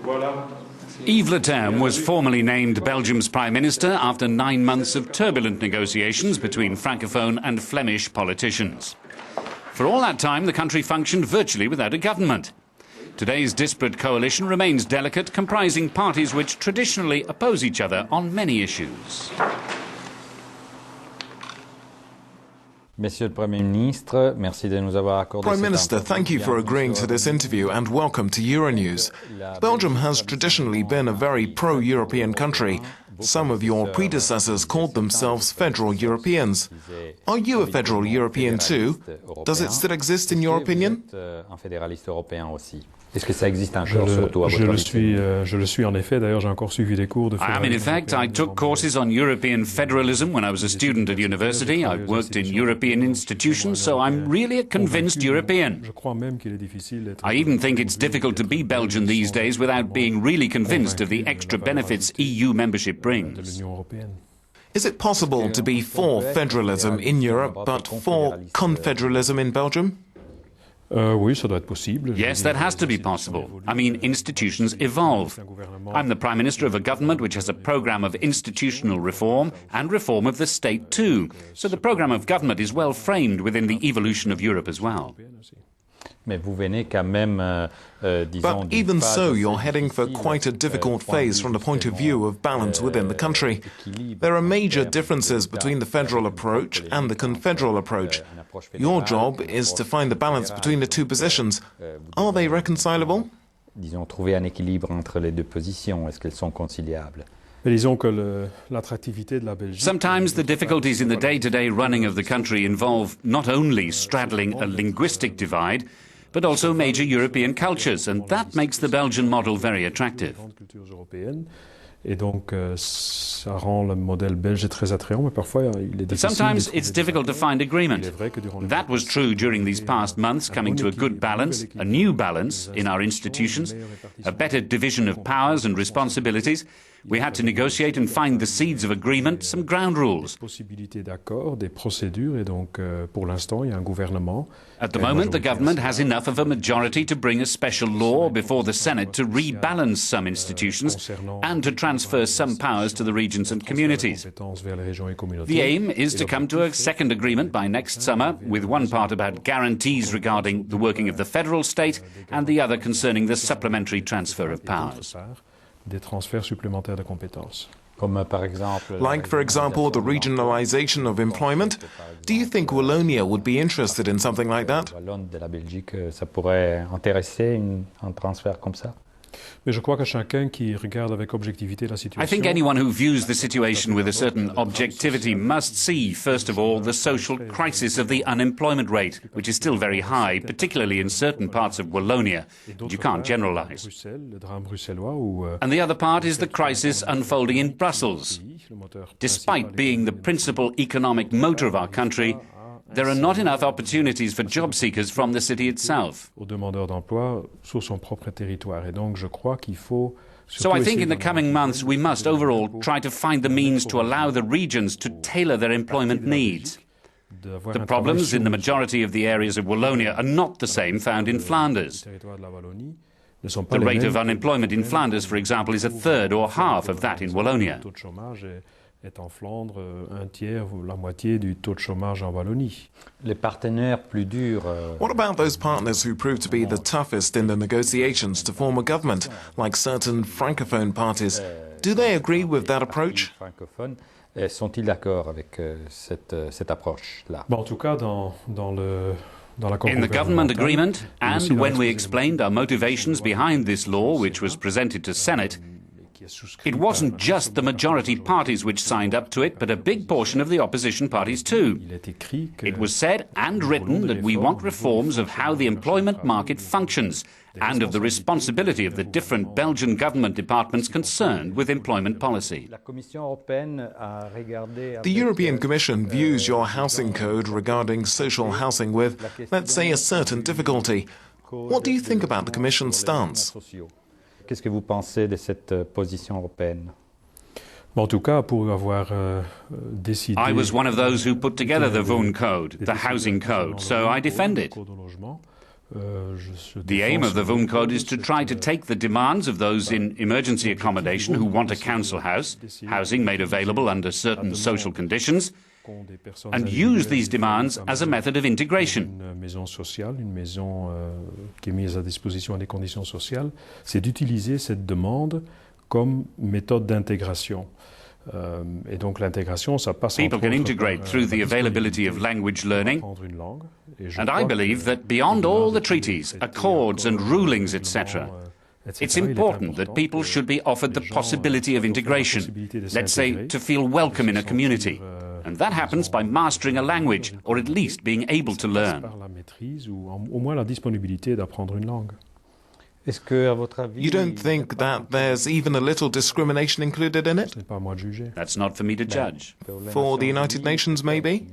Yves Leterme was formally named Belgium's Prime Minister after 9 months of turbulent negotiations between Francophone and Flemish politicians. For all that time, the country functioned virtually without a government. Today's disparate coalition remains delicate, comprising parties which traditionally oppose each other on many issues. Prime Minister, thank you for agreeing to this interview and welcome to EuroNews. Belgium has traditionally been a very pro-European country. Some of your predecessors called themselves federal Europeans. Are you a federal European too? Does it still exist in your opinion? Est-ce que ça existe encore, surtout à votre avis? Je le suis en effet. D'ailleurs, j'ai encore suivi des cours de fédéralisme. In effect, I took courses on European federalism when I was a student at university. I've worked in European institutions, so I'm really a convinced European. I even think it's difficult to be Belgian these days without being really convinced of the extra benefits EU membership brings. Is it possible to be for federalism in Europe, but for confederalism in Belgium? Yes, that has to be possible. I mean, institutions evolve. I'm the Prime Minister of a government which has a programme of institutional reform and reform of the state too. So the programme of government is well framed within the evolution of Europe as well. But even so, you're heading for quite a difficult phase from the point of view of balance within the country. There are major differences between the federal approach and the confederal approach. Your job is to find the balance between the two positions. Are they reconcilable? Trouver un équilibre entre les deux positions. Est-ce qu'elles sont conciliables? Sometimes the difficulties in the day-to-day running of the country involve not only straddling a linguistic divide, but also major European cultures, and that makes the Belgian model very attractive. Sometimes it's difficult to find agreement. That was true during these past months, coming to a good balance, a new balance in our institutions, a better division of powers and responsibilities. We had to negotiate and find the seeds of agreement, some ground rules. At the moment, the government has enough of a majority to bring a special law before the Senate to rebalance some institutions and to transfer some powers to the regions and communities. The aim is to come to a second agreement by next summer, with one part about guarantees regarding the working of the federal state and the other concerning the supplementary transfer of powers. Like, for example, the regionalization of employment. Do you think Wallonia would be interested in something like that? I think anyone who views the situation with a certain objectivity must see, first of all, the social crisis of the unemployment rate, which is still very high, particularly in certain parts of Wallonia. You can't generalize. And the other part is the crisis unfolding in Brussels. Despite being the principal economic motor of our country, there are not enough opportunities for job seekers from the city itself. So I think in the coming months we must overall try to find the means to allow the regions to tailor their employment needs. The problems in the majority of the areas of Wallonia are not the same found in Flanders. The rate of unemployment in Flanders, for example, is a third or half of that in Wallonia. What about those partners who prove to be the toughest in the negotiations to form a government, like certain Francophone parties? Do they agree with that approach? Sont-ils d'accord avec cette approche-là? In the government agreement, and when we explained our motivations behind this law, which was presented to Senate, it wasn't just the majority parties which signed up to it, but a big portion of the opposition parties too. It was said and written that we want reforms of how the employment market functions and of the responsibility of the different Belgian government departments concerned with employment policy. The European Commission views your housing code regarding social housing with, let's say, a certain difficulty. What do you think about the Commission's stance? Qu'est-ce que vous pensez de cette position européenne? I was one of those who put together the Woon Code, the housing code, so I defend it. The aim of the VUN Code is to try to take the demands of those in emergency accommodation who want a council house, housing made available under certain social conditions, and use these demands as a method of integration. Une maison sociale, une maison qui est mise à disposition à des conditions sociales, c'est d'utiliser cette demande comme méthode d'intégration. Et donc l'intégration, ça passe People can integrate through the availability of language learning, and I believe that beyond all the treaties, accords and rulings, etc., it's important that people should be offered the possibility of integration, let's say to feel welcome in a community. And that happens by mastering a language, or at least being able to learn. Par la maîtrise ou au moins la disponibilité d'apprendre une langue. You don't think that there's even a little discrimination included in it? Ce n'est pas à moi de juger. That's not for me to judge. For the United Nations, maybe?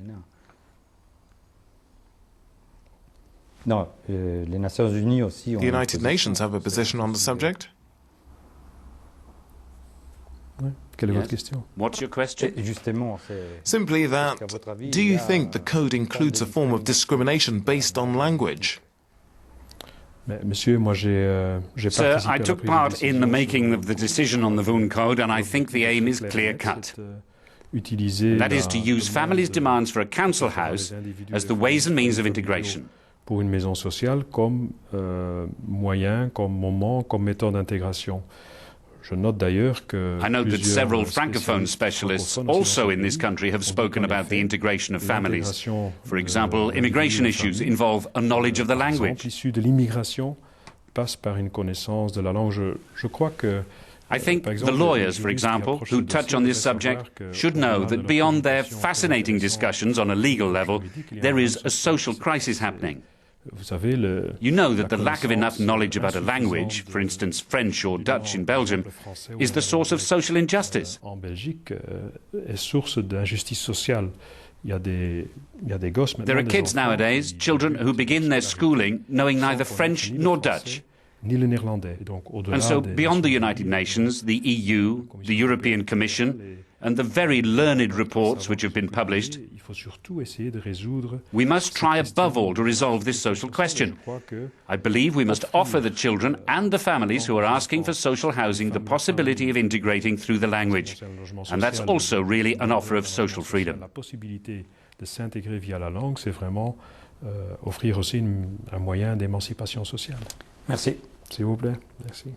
Non, les Nations Unies aussi ont The United Nations have a position on the subject. Ouais. Quelle est Yes. votre question? What's your question? Justement, Simply that, do you think the code includes a form of discrimination based on language? Mais, monsieur, moi j'ai Sir, participé à I la took prise de part décision in the sur making of the decision on the VUN Code, and I think the aim is clear-cut. Utiliser That is to la use families' demande demands for a council house as the ways and means of integration. pour une maison sociale comme moyen, comme moment, comme méthode d'intégration. Je note d'ailleurs que I note that plusieurs several Francophone specialists francophones also in this aussi country have ont dit spoken qu'en about the effet, integration of families. l'intégration, For example, d'individus immigration et issues familles, involve a knowledge of the par exemple, language. issus de l'immigration passe par une connaissance de la langue. Je crois que I think par the exemple, lawyers, les for juristes qui example, approchent who ce touch dossier on this devraient subject savoir que, should au-delà know de that leur beyond their position fascinating très discussions on a legal level, juridique, il y a there un is a enjeu social politique. crisis happening. Vous savez, You know that the lack of enough knowledge about a language, for instance French or Dutch in Belgium, is the source of social injustice. En Belgique, est source d'injustice sociale. Il y a des gosses maintenant. There are des kids enfants nowadays, qui- children who begin their schooling knowing neither French nor Dutch. Ni le néerlandais. Donc, au-delà And so des beyond the Nations United Unies, Nations, the EU, the European Commission, and the very learned reports which have been published, il faut surtout essayer de résoudre. we must try above all to resolve this social question. Je crois que I believe we must offer the children and the families who are asking for social housing the possibility of integrating through the language. And that's also really an offer of social freedom. la possibilité de s'intégrer via la langue, c'est vraiment offrir aussi un moyen d'émancipation sociale. Merci. S'il vous plaît. Merci.